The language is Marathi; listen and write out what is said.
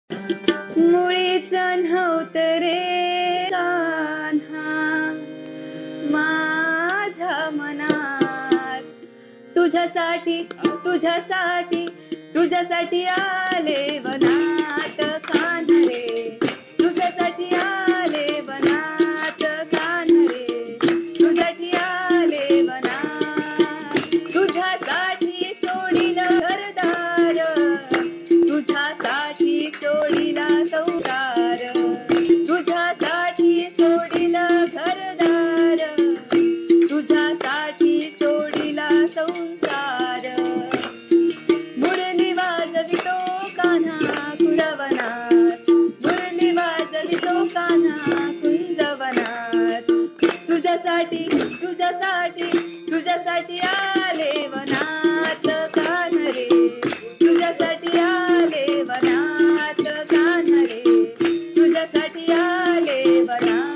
मुळीच नव्हत रे कान्हा माझ्या मनात, तुझ्यासाठी तुझ्यासाठी तुझ्यासाठी आले वनात कान्हा रे, तुझ्यासाठी आले वनात कान्हा रे, तुझ्यासाठी आले वनात. तुझ्यासाठी सोडिलं घरदार, तुझ्यासाठी सोडिला संसार, तुझ्यासाठी सोडिलं घरदार, तुझ्यासाठी सोडिला संसार. मुरली वाजवितो कान्हा कुंजवनात, मुरली वाजवितो कान्हा कुंजवनात. तुझ्यासाठी तुझ्यासाठी तुझ्यासाठी आले वनात कान्हा रे, तुझ्यासाठी आले वनात कान्हा रे, तुझ्यासाठी आले वनात.